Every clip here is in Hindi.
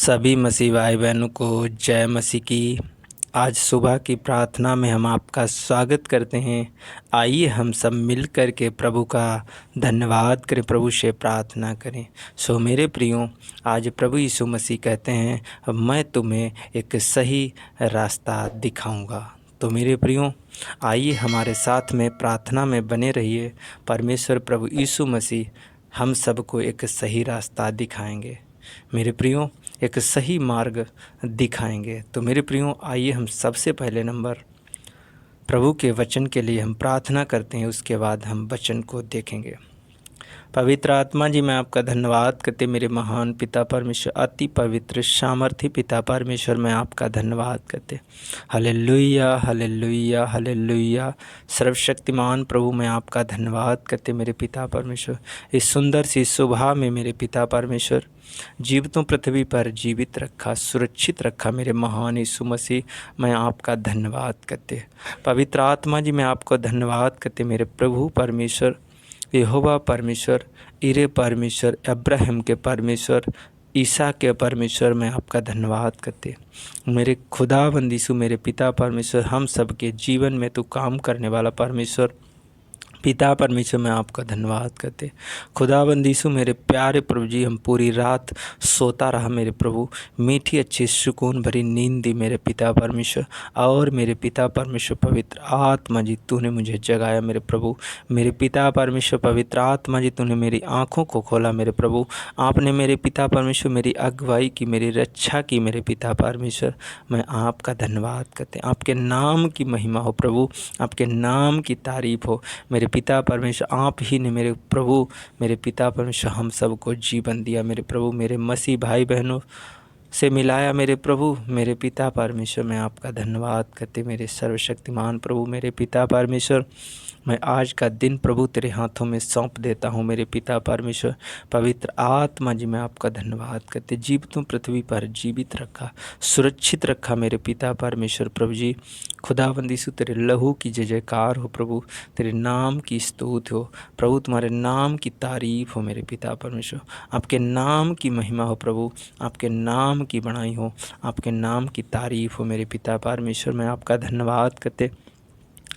सभी मसीह भाई बहनों को जय मसीह की। आज सुबह की प्रार्थना में हम आपका स्वागत करते हैं। आइए हम सब मिल कर के प्रभु का धन्यवाद करें, प्रभु से प्रार्थना करें। सो मेरे प्रियो, आज प्रभु यीशु मसीह कहते हैं मैं तुम्हें एक सही रास्ता दिखाऊंगा। तो मेरे प्रियो, आइए हमारे साथ में प्रार्थना में बने रहिए। परमेश्वर प्रभु यीशु मसीह हम सबको एक सही रास्ता दिखाएंगे। मेरे प्रियो, एक सही मार्ग दिखाएंगे। तो मेरे प्रियो, आइए हम सबसे पहले नंबर प्रभु के वचन के लिए हम प्रार्थना करते हैं, उसके बाद हम वचन को देखेंगे। पवित्र आत्मा जी, मैं आपका धन्यवाद करते मेरे महान पिता परमेश्वर, अति पवित्र सामर्थी पिता परमेश्वर, मैं आपका धन्यवाद करते। Hallelujah hallelujah hallelujah. सर्वशक्तिमान प्रभु, मैं आपका धन्यवाद करते मेरे पिता परमेश्वर। इस सुंदर सी सुबह में मेरे पिता परमेश्वर जीवितों पृथ्वी पर जीवित रखा, सुरक्षित रखा मेरे महान यीशु मसीह, मैं आपका धन्यवाद करते। पवित्र आत्मा जी, मैं आपको धन्यवाद करते मेरे प्रभु परमेश्वर, यहोवा परमेश्वर, इरे परमेश्वर, अब्राहम के परमेश्वर, ईसा के परमेश्वर, मैं आपका धन्यवाद करते। मेरे खुदाबंद यीशु, मेरे पिता परमेश्वर, हम सब के जीवन में तो काम करने वाला परमेश्वर पिता परमेश्वर, मैं आपका धन्यवाद करते। खुदाबंद यीशु, मेरे प्यारे प्रभु जी, हम पूरी रात सोता रहा मेरे प्रभु, मीठी अच्छी सुकून भरी नींद दी मेरे पिता परमेश्वर। और मेरे पिता परमेश्वर पवित्र आत्मा जी, तूने मुझे जगाया मेरे प्रभु। मेरे पिता परमेश्वर पवित्र आत्मा जी, तूने मेरी आँखों को खोला मेरे प्रभु। आपने मेरे पिता परमेश्वर मेरी अगुवाई की, मेरी रक्षा की मेरे पिता परमेश्वर, मैं आपका धन्यवाद करते। आपके नाम की महिमा हो प्रभु, आपके नाम की तारीफ हो मेरे पिता परमेश्वर। आप ही ने मेरे प्रभु, मेरे पिता परमेश्वर, हम सबको जीवन दिया मेरे प्रभु, मेरे मसीह भाई बहनों से मिलाया मेरे प्रभु, मेरे पिता परमेश्वर, मैं आपका धन्यवाद करते मेरे सर्वशक्तिमान प्रभु। मेरे पिता परमेश्वर, मैं आज का दिन प्रभु तेरे हाथों में सौंप देता हूँ मेरे पिता परमेश्वर। पवित्र आत्मा जी, मैं आपका धन्यवाद करते। जीवितों पृथ्वी पर जीवित रखा, सुरक्षित रखा मेरे पिता परमेश्वर प्रभु जी। खुदाबंद यीशु, तेरे लहू की जय जयकार हो प्रभु, तेरे नाम की स्तुति हो प्रभु, तुम्हारे नाम की तारीफ हो मेरे पिता परमेश्वर। आपके नाम की महिमा हो प्रभु, आपके नाम की बड़ाई हो, आपके नाम की तारीफ हो मेरे पिता परमेश्वर। मैं आपका धन्यवाद करते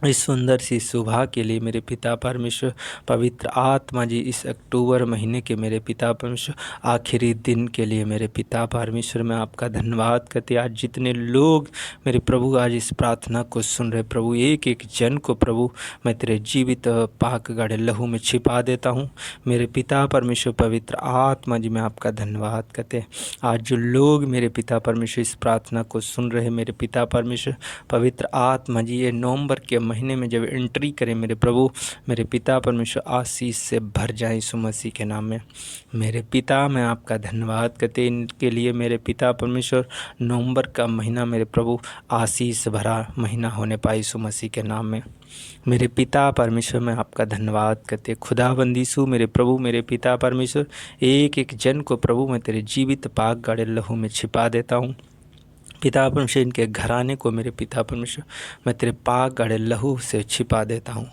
इस सुंदर सी सुबह के लिए मेरे पिता परमेश्वर। पवित्र आत्मा जी, इस अक्टूबर महीने के मेरे पिता परमेश्वर आखिरी दिन के लिए मेरे पिता परमेश्वर, मैं आपका धन्यवाद करते। आज जितने लोग मेरे प्रभु आज इस प्रार्थना को सुन रहे प्रभु, एक एक जन को प्रभु मैं तेरे जीवित पाक गाढ़े लहू में छिपा देता हूँ मेरे पिता परमेश्वर। पवित्र आत्मा जी, मैं आपका धन्यवाद करते। आज जो लोग मेरे पिता परमेश्वर इस प्रार्थना को सुन रहे मेरे पिता परमेश्वर, पवित्र आत्मा जी, ये नवंबर के महीने में जब एंट्री करें मेरे प्रभु, मेरे पिता परमेश्वर आशीष से भर जाए यीशु मसीह के नाम में मेरे पिता। मैं आपका धन्यवाद करते इनके लिए मेरे पिता परमेश्वर। नवंबर का महीना मेरे प्रभु आशीष भरा महीना होने पाए यीशु मसीह के नाम में मेरे पिता परमेश्वर। मैं आपका धन्यवाद करते खुदाबंद यीशु मेरे प्रभु, मेरे पिता परमेश्वर। एक एक जन को प्रभु मैं तेरे जीवित पाक गाढ़े लहू में छिपा देता हूँ पिता परमेश्वर। इनके घराने को मेरे पिता परमेश्वर मैं तेरे पाक गाढ़े लहू से छिपा देता हूँ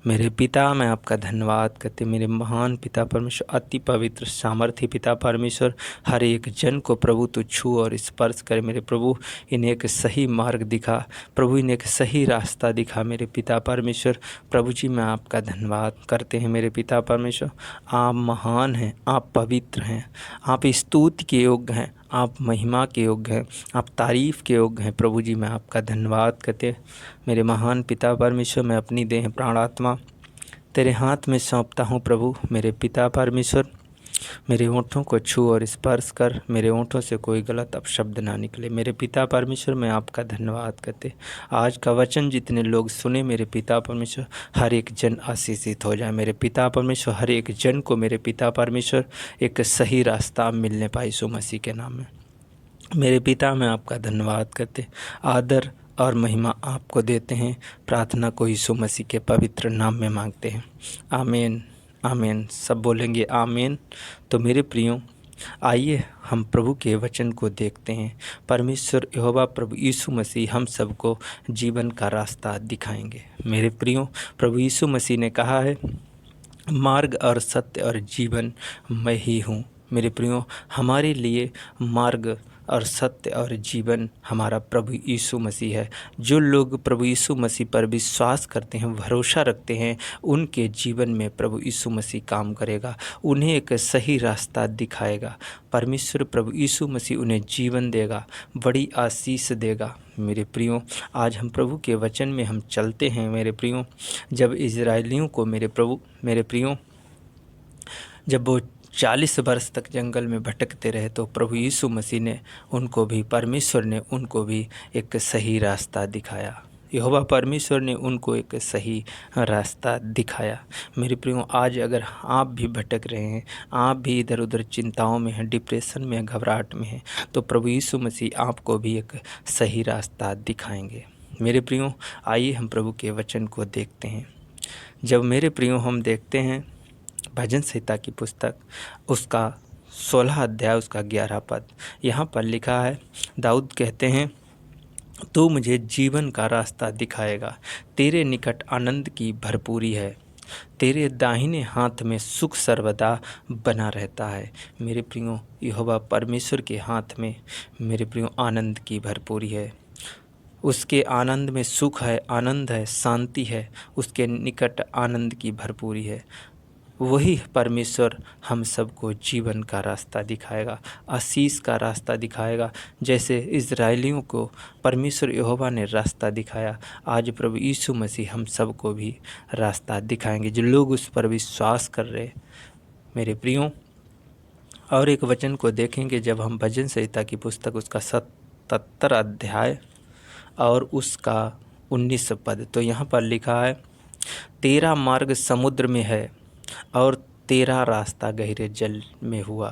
मेरे पिता। मैं आपका धन्यवाद करते मेरे महान पिता परमेश्वर, अति पवित्र सामर्थी पिता परमेश्वर। हर एक जन को प्रभु तू छू और स्पर्श करे मेरे प्रभु, इन्हें एक सही मार्ग दिखा प्रभु, इन्हें एक सही रास्ता दिखा मेरे पिता परमेश्वर। प्रभु जी, मैं आपका धन्यवाद करते हैं मेरे पिता परमेश्वर। आप महान हैं, आप पवित्र हैं, आप स्तुति के योग्य हैं, आप महिमा के योग्य हैं, आप तारीफ़ के योग्य हैं प्रभु जी। मैं आपका धन्यवाद करते मेरे महान पिता परमेश्वर। मैं अपनी देह प्राण आत्मा तेरे हाथ में सौंपता हूँ प्रभु मेरे पिता परमेश्वर। मेरे ओंठों को छू और स्पर्श कर, मेरे ओंठों से कोई गलत अपशब्द ना निकले मेरे पिता परमेश्वर। मैं आपका धन्यवाद करते आज का वचन जितने लोग सुने मेरे पिता परमेश्वर, हर एक जन आशीषित हो जाए मेरे पिता परमेश्वर। हर एक जन को मेरे पिता परमेश्वर एक सही रास्ता मिलने पाए यीशु मसीह के नाम में मेरे पिता। मैं आपका धन्यवाद करते, आदर और महिमा आपको देते हैं। प्रार्थना को यीशु मसीह के पवित्र नाम में मांगते हैं, आमीन आमीन। सब बोलेंगे आमीन। तो मेरे प्रियो, आइए हम प्रभु के वचन को देखते हैं। परमेश्वर यहोवा प्रभु यीशु मसीह हम सबको जीवन का रास्ता दिखाएंगे मेरे प्रियो। प्रभु यीशु मसीह ने कहा है, मार्ग और सत्य और जीवन मैं ही हूँ मेरे प्रियो। हमारे लिए मार्ग और सत्य और जीवन हमारा प्रभु यीशु मसीह है। जो लोग प्रभु यीशु मसीह पर विश्वास करते हैं, भरोसा रखते हैं, उनके जीवन में प्रभु यीशु मसीह काम करेगा, उन्हें एक सही रास्ता दिखाएगा। परमेश्वर प्रभु यीशु मसीह उन्हें जीवन देगा, बड़ी आशीष देगा। मेरे प्रियो, आज हम प्रभु के वचन में हम चलते हैं मेरे प्रियो। जब इजराइलियों को मेरे प्रियो, जब वो 40 वर्ष तक जंगल में भटकते रहे तो प्रभु यीशु मसीह ने उनको भी, परमेश्वर ने उनको भी एक सही रास्ता दिखाया। यहोवा परमेश्वर ने उनको एक सही रास्ता दिखाया। मेरे प्रियो, आज अगर आप भी भटक रहे हैं, आप भी इधर उधर चिंताओं में हैं, डिप्रेशन में हैं, घबराहट में हैं, तो प्रभु यीशु मसीह आपको भी एक सही रास्ता दिखाएंगे। मेरे प्रियो, आइए हम प्रभु के वचन को देखते हैं। जब मेरे प्रियो हम देखते हैं भजन संहिता की पुस्तक, उसका 16 अध्याय, उसका 11 पद, यहाँ पर लिखा है, दाऊद कहते हैं, तू मुझे जीवन का रास्ता दिखाएगा, तेरे निकट आनंद की भरपूरी है, तेरे दाहिने हाथ में सुख सर्वदा बना रहता है। मेरे प्रियो, यहोवा परमेश्वर के हाथ में मेरे प्रियो आनंद की भरपूरी है। उसके आनंद में सुख है, आनंद है, शांति है, उसके निकट आनंद की भरपूरी है। वही परमेश्वर हम सबको जीवन का रास्ता दिखाएगा, आशीष का रास्ता दिखाएगा। जैसे इजराइलियों को परमेश्वर यहोवा ने रास्ता दिखाया, आज प्रभु यीशु मसीह हम सबको भी रास्ता दिखाएंगे, जो लोग उस पर विश्वास कर रहे। मेरे प्रियो, और एक वचन को देखेंगे जब हम भजन संहिता की पुस्तक, उसका 77 अध्याय और उसका 19 पद, तो यहाँ पर लिखा है, तेरा मार्ग समुद्र में है और तेरा रास्ता गहरे जल में हुआ,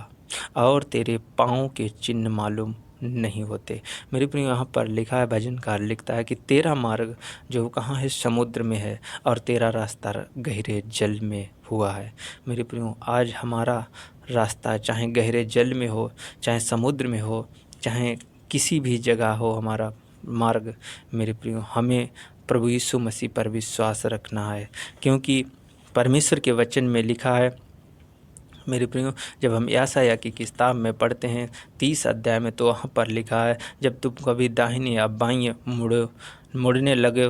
और तेरे पाँव के चिन्ह मालूम नहीं होते। मेरे प्रिय, यहाँ पर लिखा है, भजनकार लिखता है कि तेरा मार्ग जो कहाँ है, समुद्र में है, और तेरा रास्ता गहरे जल में हुआ है। मेरे प्रियो, आज हमारा रास्ता चाहे गहरे जल में हो, चाहे समुद्र में हो, चाहे किसी भी जगह हो, हमारा मार्ग मेरे प्रियो, हमें प्रभु यीशु मसीह पर विश्वास रखना है। क्योंकि परमेश्वर के वचन में लिखा है मेरे प्रियो, जब हम यशायाह की किताब में पढ़ते हैं 30 अध्याय में, तो वहाँ पर लिखा है, जब तुम कभी दाहिनी या बाईं मुड़ने लगे,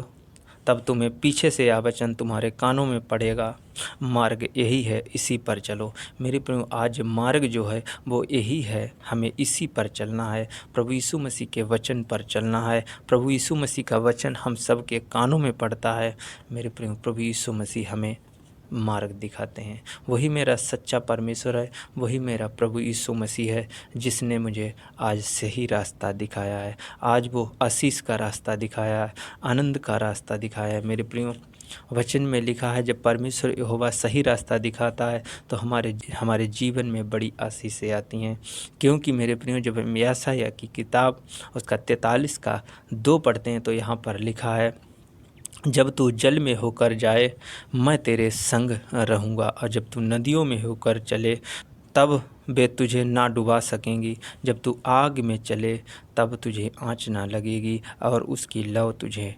तब तुम्हें पीछे से यह वचन तुम्हारे कानों में पड़ेगा, मार्ग यही है, इसी पर चलो। मेरे प्रियो, आज मार्ग जो है वो यही है, हमें इसी पर चलना है, प्रभु यीशु मसीह के वचन पर चलना है। प्रभु यीशु मसीह का वचन हम सब के कानों में पड़ता है। मेरे प्रियो, प्रभु यीशु मसीह हमें मार्ग दिखाते हैं। वही मेरा सच्चा परमेश्वर है, वही मेरा प्रभु यीशु मसीह है, जिसने मुझे आज सही रास्ता दिखाया है, आज वो आशीष का रास्ता दिखाया है, आनंद का रास्ता दिखाया है। मेरे प्रियो, वचन में लिखा है, जब परमेश्वर यहोवा सही रास्ता दिखाता है तो हमारे जीवन में बड़ी आशीषें आती हैं। क्योंकि मेरे प्रियो, जब हम यशायाह की किताब उसका 43 का 2 पढ़ते हैं, तो यहाँ पर लिखा है, जब तू जल में होकर जाए मैं तेरे संग रहूँगा, और जब तू नदियों में होकर चले तब वे तुझे ना डुबा सकेंगी, जब तू आग में चले तब तुझे आँच ना लगेगी, और उसकी लौ तुझे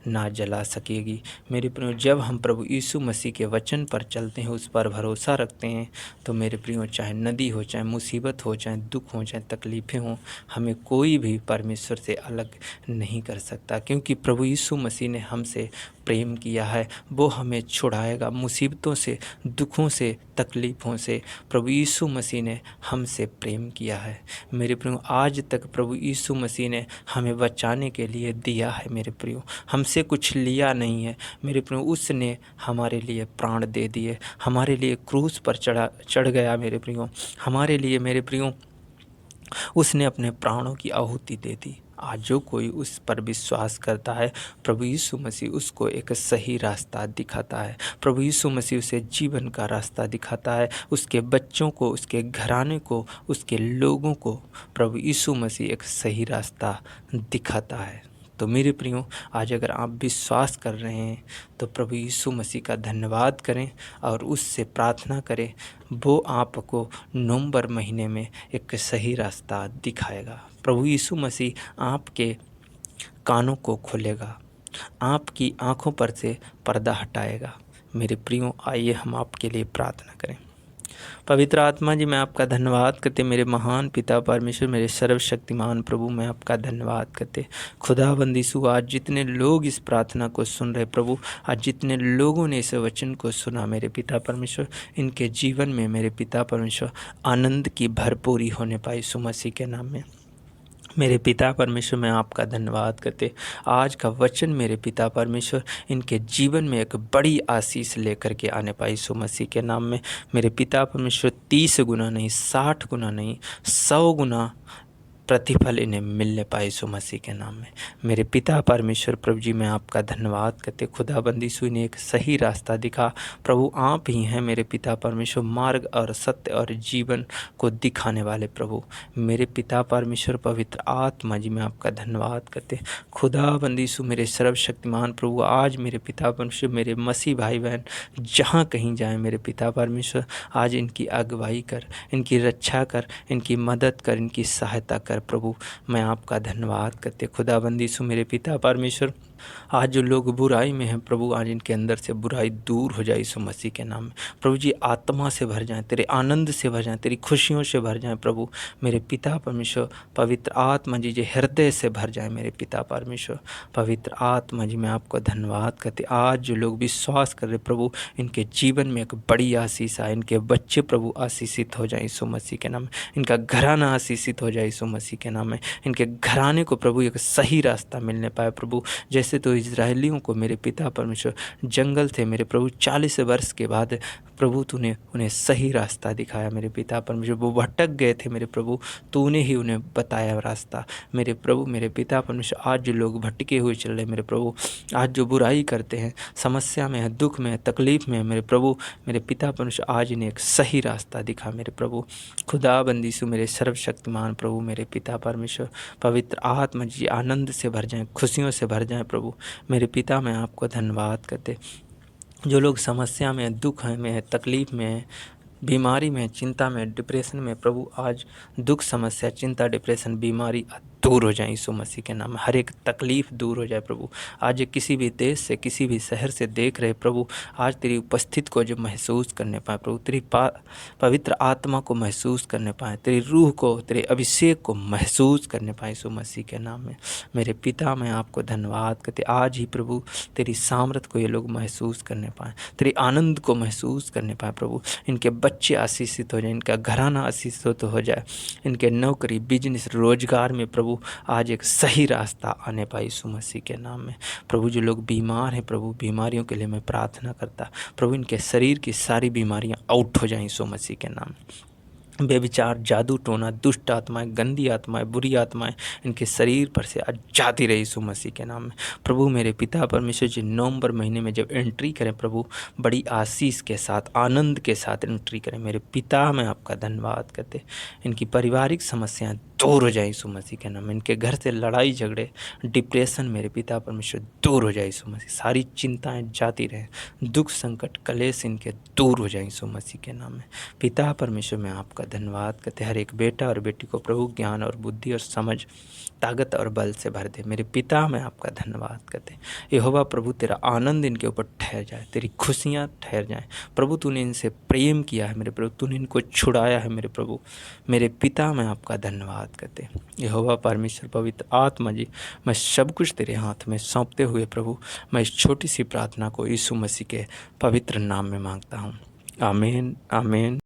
ना जला सकेगी। मेरे प्रियो, जब हम प्रभु यीशु मसीह के वचन पर चलते हैं, उस पर भरोसा रखते हैं, तो मेरे प्रियो, चाहे नदी हो, चाहे मुसीबत हो, चाहे दुख हो, चाहे तकलीफ़ें हों, हमें कोई भी परमेश्वर से अलग नहीं कर सकता। क्योंकि प्रभु यीशु मसीह ने हमसे प्रेम किया है, वो हमें छुड़ाएगा मुसीबतों से, दुखों से, तकलीफ़ों से। प्रभु यीशु मसीह ने हमसे प्रेम किया है। मेरे प्रियो, आज तक प्रभु यीशु मसीह ने हमें बचाने के लिए दिया है। मेरे प्रियो, हमसे कुछ लिया नहीं है। मेरे प्रियो, उसने हमारे लिए प्राण दे दिए, हमारे लिए क्रूस पर चढ़ गया। मेरे प्रियो, हमारे लिए मेरे प्रियो, उसने अपने प्राणों की आहुति दे दी। आज जो कोई उस पर विश्वास करता है, प्रभु यीशु मसीह उसको एक सही रास्ता दिखाता है। प्रभु यीशु मसीह उसे जीवन का रास्ता दिखाता है। उसके बच्चों को, उसके घराने को, उसके लोगों को प्रभु यीशु मसीह एक सही रास्ता दिखाता है। तो मेरे प्रियो, आज अगर आप विश्वास कर रहे हैं तो प्रभु यीशु मसीह का धन्यवाद करें और उससे प्रार्थना करें, वो आपको नवंबर महीने में एक सही रास्ता दिखाएगा। प्रभु यीशु मसीह आपके कानों को खोलेगा, आपकी आँखों पर से पर्दा हटाएगा। मेरे प्रियो, आइए हम आपके लिए प्रार्थना करें। पवित्र आत्मा जी, मैं आपका धन्यवाद करते मेरे महान पिता परमेश्वर, मेरे सर्वशक्तिमान प्रभु, मैं आपका धन्यवाद करते। खुदाबंद यीशु, आज जितने लोग इस प्रार्थना को सुन रहे प्रभु, आज जितने लोगों ने इस वचन को सुना मेरे पिता परमेश्वर, इनके जीवन में मेरे पिता परमेश्वर आनंद की भरपूरी होने पाई यीशु मसीह के नाम में। मेरे पिता परमेश्वर, मैं आपका धन्यवाद करते। आज का वचन मेरे पिता परमेश्वर इनके जीवन में एक बड़ी आशीष लेकर के आने पाई यीशु मसीह के नाम में। मेरे पिता परमेश्वर 30 गुना नहीं, 60 गुना नहीं, 100 गुना प्रतिफल इन्हें मिलने पाए यीशु मसीह के नाम में। मेरे पिता परमेश्वर प्रभु जी, मैं आपका धन्यवाद करते। खुदाबंदी यीशु ने एक सही रास्ता दिखा। प्रभु आप ही हैं मेरे पिता परमेश्वर, मार्ग और सत्य और जीवन को दिखाने वाले प्रभु। मेरे पिता परमेश्वर पवित्र आत्मा जी, मैं आपका धन्यवाद करते। खुदाबंदी यीशु मेरे सर्वशक्तिमान प्रभु, आज मेरे पिता परमेश्वर मेरे मसीह भाई बहन जहाँ कहीं जाएँ मेरे पिता परमेश्वर, आज इनकी अगुवाई कर, इनकी रक्षा कर, इनकी मदद कर, इनकी सहायता कर प्रभु। मैं आपका धन्यवाद करते। खुदाबंदी यीशु मेरे पिता परमेश्वर, आज जो लोग बुराई में हैं प्रभु, आज इनके अंदर से बुराई दूर हो जाए यीशु मसीह के नाम में। प्रभु जी आत्मा से भर जाएं, तेरे आनंद से भर जाएं, तेरी खुशियों से भर जाएं प्रभु। मेरे पिता परमेश्वर पवित्र आत्मा जी, जो हृदय से भर जाए मेरे पिता परमेश्वर पवित्र आत्मा जी, मैं आपको धन्यवाद करते। आज जो लोग विश्वास कर रहे प्रभु, इनके जीवन में एक बड़ी आशीष आए, इनके बच्चे प्रभु आशीषित हो जाए यीशु मसीह के नाम में, इनका घराना आशीषित हो जाए यीशु मसीह के नाम में, इनके घराने को प्रभु एक सही रास्ता मिलने पाए प्रभु। जैसे तो इजरायलियों को मेरे पिता परमेश्वर जंगल थे मेरे प्रभु, 40 वर्ष के बाद प्रभु तूने उन्हें सही रास्ता दिखाया मेरे पिता परमेश्वर। वो भटक गए थे मेरे प्रभु, तूने ही उन्हें बताया रास्ता मेरे प्रभु। मेरे पिता परमेश्वर, आज जो लोग भटके हुए चल रहे मेरे प्रभु, आज जो बुराई करते हैं, समस्या में है, दुख में है, तकलीफ़ में है मेरे प्रभु, मेरे पिता परमेश्वर आज इन्हें एक सही रास्ता दिखा मेरे प्रभु। खुदाबंद यीशु मेरे सर्वशक्तिमान प्रभु, मेरे पिता परमेश्वर पवित्र आत्मा जी आनंद से भर जाएं, खुशियों से भर जाएं प्रभु। मेरे पिता, मैं आपको धन्यवाद करते। जो लोग समस्या में, दुख में है, तकलीफ़ में है, बीमारी में, चिंता में, डिप्रेशन में प्रभु, आज दुख, समस्या, चिंता, डिप्रेशन, बीमारी दूर हो जाए यीशु मसीह के नाम में। हर एक तकलीफ़ दूर हो जाए प्रभु। आज किसी भी देश से, किसी भी शहर से देख रहे प्रभु, आज तेरी उपस्थिति को जो महसूस करने पाए प्रभु, तेरी पवित्र आत्मा को महसूस करने पाए, तेरी रूह को, तेरे अभिषेक को महसूस करने पाए यीशु मसीह के नाम में। मेरे पिता, मैं आपको धन्यवाद करते। आज ही प्रभु तेरी सामर्थ को ये लोग महसूस करने पाएँ, तेरे आनंद को महसूस करने पाए प्रभु। इनके बच्चे आशीषित हो जाए, इनका घराना आशीषित हो जाए, इनके नौकरी, बिजनेस, रोजगार में प्रभु आज एक सही रास्ता आने पाए यीशु मसीह के नाम में। प्रभु जो लोग बीमार हैं प्रभु, बीमारियों के लिए मैं प्रार्थना करता प्रभु, इनके शरीर की सारी बीमारियां आउट हो जाएं यीशु मसीह के नाम में। बेविचार, जादू टोना, दुष्ट आत्माएं, गंदी आत्माएं, बुरी आत्माएं इनके शरीर पर से आज जाती रहे यीशु मसीह के नाम में। प्रभु मेरे पिता परमेश्वर जी, नवंबर महीने में जब एंट्री करें प्रभु, बड़ी आशीष के साथ, आनंद के साथ एंट्री करें मेरे पिता। मैं आपका धन्यवाद करते। इनकी पारिवारिक समस्याएं दूर हो जाए यीशु मसीह के नाम में। इनके घर से लड़ाई झगड़े, डिप्रेशन मेरे पिता परमेश्वर दूर हो जाए यीशु मसीह। सारी चिंताएं जाती रहें, दुख, संकट, कलेश इनके दूर हो जाए यीशु मसीह के नाम में। पिता परमेश्वर, मैं आपका धन्यवाद करते। हर एक बेटा और बेटी को प्रभु ज्ञान और बुद्धि और समझ, ताकत और बल से भर दे मेरे पिता। मैं आपका धन्यवाद करते। यहोवा प्रभु, तेरा आनंद इनके ऊपर ठहर जाए, तेरी खुशियाँ ठहर जाएं प्रभु। तूने इनसे प्रेम किया है मेरे प्रभु, तूने इनको छुड़ाया है मेरे प्रभु। मेरे पिता, मैं आपका धन्यवाद करते। यहोवा परमेश्वर पवित्र आत्मा जी, मैं सब कुछ तेरे हाथ में सौंपते हुए प्रभु, मैं इस छोटी सी प्रार्थना को यीशु मसीह के पवित्र नाम में मांगता हूँ। आमीन, आमीन।